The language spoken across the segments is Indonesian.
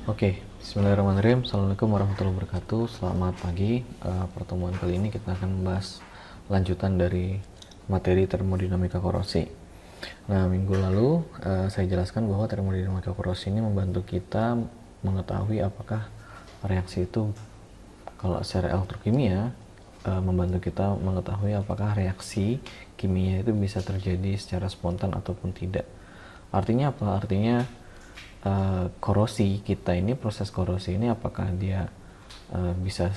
Oke, bismillahirrahmanirrahim. Assalamualaikum warahmatullahi wabarakatuh. Selamat pagi. Pertemuan kali ini kita akan membahas lanjutan dari materi termodinamika korosi. Nah, minggu lalu saya jelaskan bahwa termodinamika korosi ini membantu kita mengetahui apakah reaksi itu, kalau secara elektrokimia, membantu kita mengetahui apakah reaksi kimia itu bisa terjadi secara spontan ataupun tidak. Artinya apa? Artinya korosi kita ini, proses korosi ini apakah dia bisa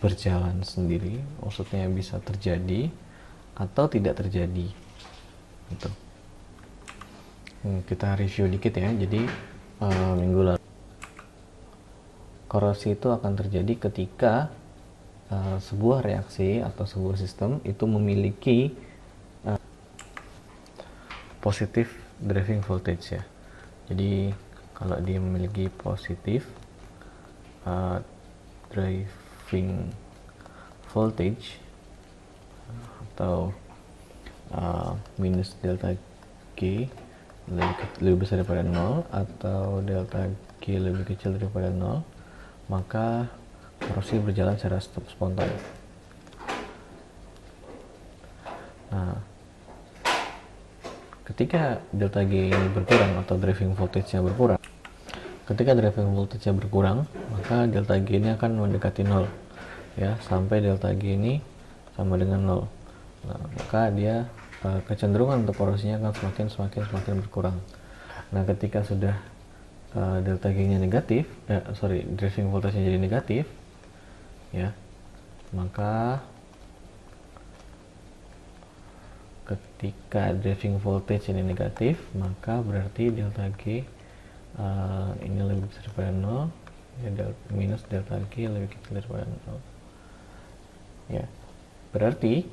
berjalan sendiri, maksudnya bisa terjadi atau tidak terjadi gitu. Kita review dikit ya. Jadi minggu lalu, korosi itu akan terjadi ketika sebuah reaksi atau sebuah sistem itu memiliki positif driving voltage ya. Jadi kalau dia memiliki positif driving voltage atau minus delta G lebih besar daripada 0 atau delta G lebih kecil daripada 0, maka korosi berjalan secara spontan. Nah, ketika delta G ini berkurang atau driving voltage-nya berkurang, maka delta G ini akan mendekati 0 ya, sampai delta G ini sama dengan 0. Nah, maka dia kecenderungan untuk korosinya akan semakin berkurang. Nah, ketika sudah delta G nya negatif, driving voltage-nya jadi negatif ya, maka ketika driving voltage ini negatif, maka berarti delta G ini lebih besar daripada 0 ya, minus delta G lebih kecil daripada 0 ya. Berarti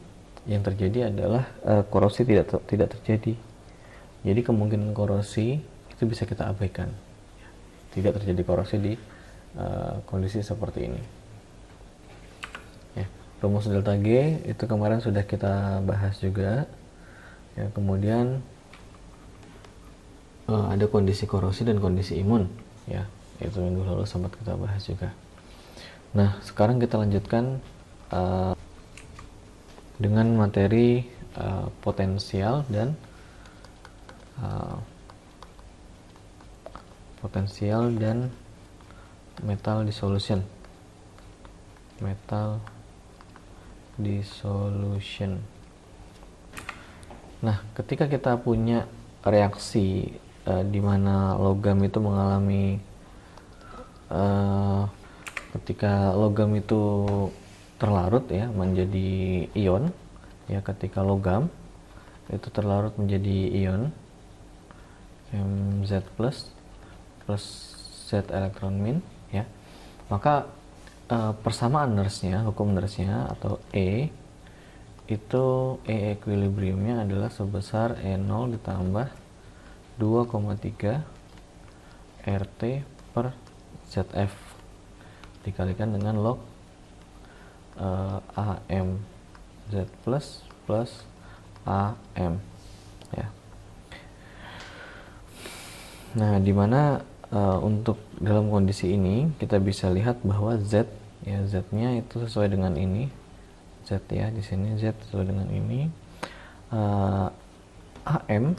yang terjadi adalah korosi tidak terjadi. Jadi kemungkinan korosi itu bisa kita abaikan ya. Tidak terjadi korosi di kondisi seperti ini ya. Rumus delta G itu kemarin sudah kita bahas juga ya. Kemudian ada kondisi korosi dan kondisi imun ya, itu minggu lalu sempat kita bahas juga. Nah, sekarang kita lanjutkan dengan materi potensial dan metal dissolution. Nah, ketika kita punya reaksi di mana logam itu mengalami ketika logam itu terlarut ya menjadi ion ya, ketika logam itu terlarut menjadi ion Mz plus Z elektron min ya, maka persamaan nurse-nya, hukum nurse-nya atau E itu E equilibriumnya adalah sebesar E0 ditambah 2,3 RT per ZF dikalikan dengan log AM Z plus AM ya. Nah, dimana untuk dalam kondisi ini kita bisa lihat bahwa Z ya, Z-nya itu sesuai dengan ini Z ya, di sini Z sesuai dengan ini. AM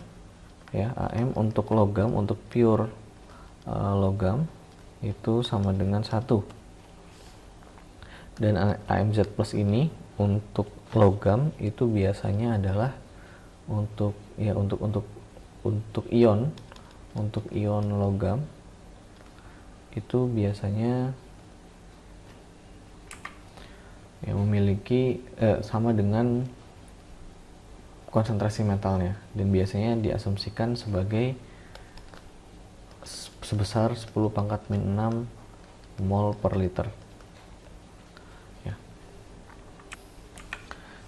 ya, AM untuk logam, untuk pure logam itu sama dengan 1. Dan AMZ plus ini untuk logam itu biasanya adalah untuk ion logam itu biasanya ya memiliki sama dengan konsentrasi metalnya, dan biasanya diasumsikan sebagai sebesar 10⁻⁶ mol per liter ya.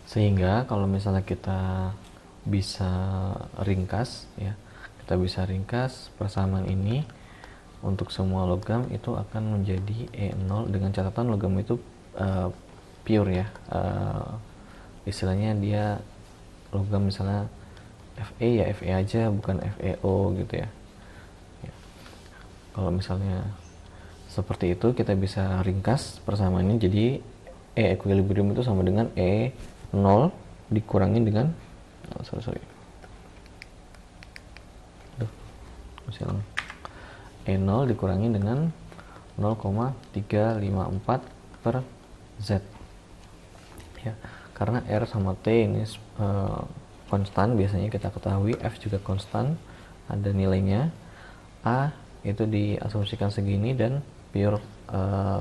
Sehingga kalau misalnya kita bisa ringkas ya, persamaan ini untuk semua logam itu akan menjadi E0, dengan catatan logam itu pure ya, istilahnya dia logam misalnya Fe ya Fe aja, bukan FeO gitu ya. Kalau misalnya seperti itu kita bisa ringkas persamaan ini jadi E equilibrium itu sama dengan E0 dikurangi dengan E0 dikurangi dengan 0,354 per Z ya, karena R sama T ini konstan, biasanya kita ketahui F juga konstan, ada nilainya, A itu diasumsikan segini dan pure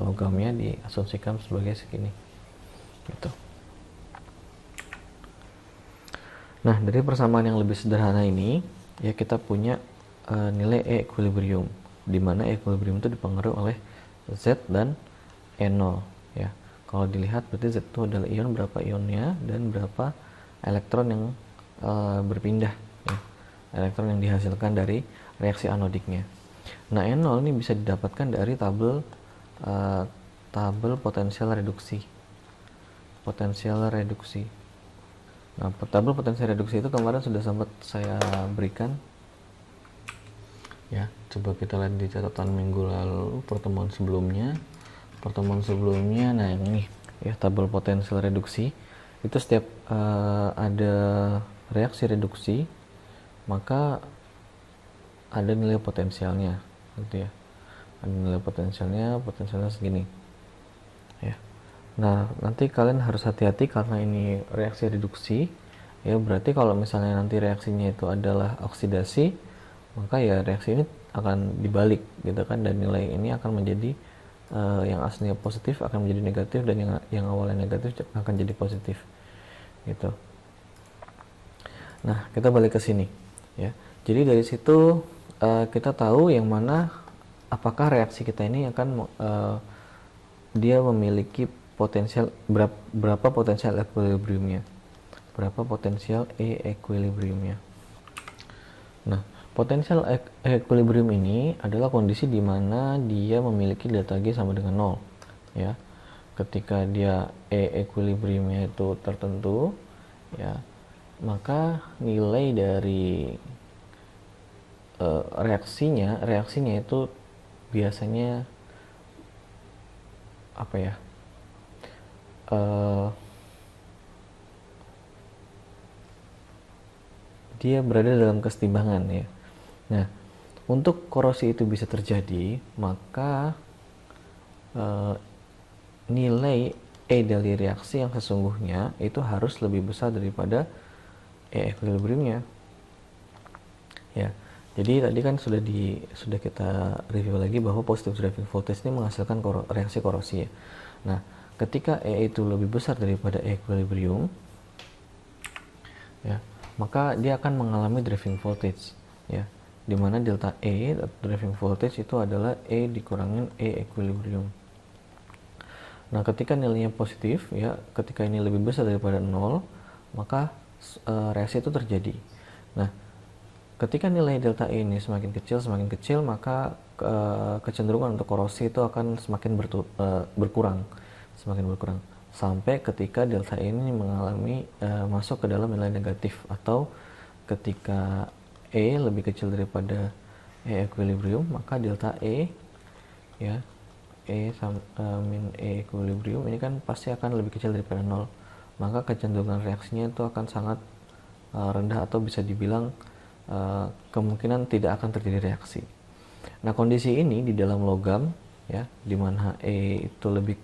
logamnya diasumsikan sebagai segini gitu. Nah, dari persamaan yang lebih sederhana ini ya kita punya nilai E equilibrium, di mana E equilibrium itu dipengaruhi oleh Z dan E0 ya. Kalau dilihat berarti Z itu adalah ion, berapa ionnya dan berapa elektron yang berpindah ya. Elektron yang dihasilkan dari reaksi anodiknya. Nah, E0 ini bisa didapatkan dari tabel potensial reduksi. Nah, tabel potensial reduksi itu kemarin sudah sempat saya berikan ya. Coba kita lihat di catatan minggu lalu, pertemuan sebelumnya. Nah ini ya, tabel potensial reduksi itu setiap ada reaksi reduksi maka ada nilai potensialnya gitu ya. Ada nilai potensialnya segini ya. Nah, nanti kalian harus hati-hati karena ini reaksi reduksi ya, berarti kalau misalnya nanti reaksinya itu adalah oksidasi, maka ya reaksi ini akan dibalik gitu kan, dan nilai ini akan menjadi yang aslinya positif akan menjadi negatif, dan yang awalnya negatif akan jadi positif gitu. Nah, kita balik ke sini ya. Jadi dari situ kita tahu yang mana apakah reaksi kita ini akan dia memiliki potensial berapa potensial equilibriumnya, Nah, potensial equilibrium ini adalah kondisi di mana dia memiliki delta G sama dengan 0 ya. Ketika dia E equilibriumnya itu tertentu ya, maka nilai dari reaksinya itu biasanya apa ya, dia berada dalam kesetimbangan ya. Nah, untuk korosi itu bisa terjadi, maka nilai E dari reaksi yang sesungguhnya itu harus lebih besar daripada E equilibriumnya ya. Jadi tadi kan sudah kita review lagi bahwa positive driving voltage ini menghasilkan reaksi korosi ya. Nah, ketika E itu lebih besar daripada E equilibrium ya, maka dia akan mengalami driving voltage ya, dimana delta E driving voltage itu adalah E dikurangin E equilibrium. Nah, ketika nilainya positif ya, ketika ini lebih besar daripada 0, maka reaksi itu terjadi. Nah, ketika nilai delta E ini semakin kecil, maka kecenderungan untuk korosi itu akan semakin berkurang sampai ketika delta E ini mengalami masuk ke dalam nilai negatif, atau ketika E lebih kecil daripada E equilibrium, maka delta E ya, min E equilibrium ini kan pasti akan lebih kecil daripada 0, maka kecenderungan reaksinya itu akan sangat rendah, atau bisa dibilang kemungkinan tidak akan terjadi reaksi. Nah, kondisi ini di dalam logam ya, di mana E itu lebih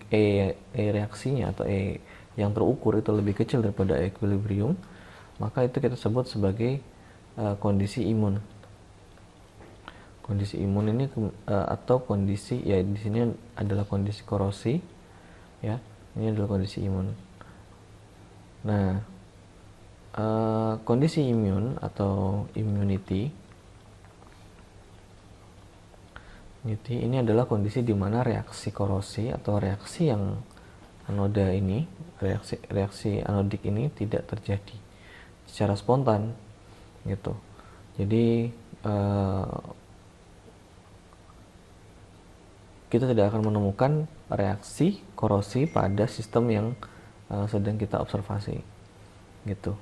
reaksinya atau E yang terukur itu lebih kecil daripada equilibrium, maka itu kita sebut sebagai kondisi imun. Kondisi imun ini atau kondisi ya, di sini adalah kondisi korosi ya, ini adalah kondisi imun. Nah, kondisi imun atau immunity ini adalah kondisi di mana reaksi korosi atau reaksi yang anoda ini, reaksi anodik ini tidak terjadi secara spontan gitu. Jadi kita tidak akan menemukan reaksi korosi pada sistem yang sedang kita observasi gitu.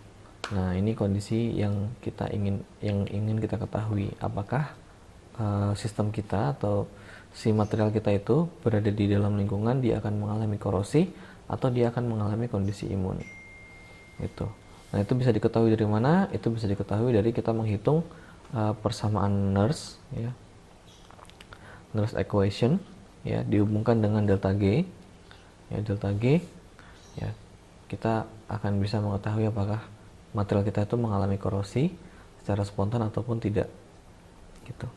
Nah, ini kondisi yang ingin kita ketahui, apakah sistem kita atau si material kita itu berada di dalam lingkungan, dia akan mengalami korosi atau dia akan mengalami kondisi imun. Itu. Nah, itu bisa diketahui dari mana? Itu bisa diketahui dari kita menghitung persamaan Nernst, ya. Nernst equation, ya, dihubungkan dengan delta G, ya, delta G, ya. Kita akan bisa mengetahui apakah material kita itu mengalami korosi secara spontan ataupun tidak, gitu.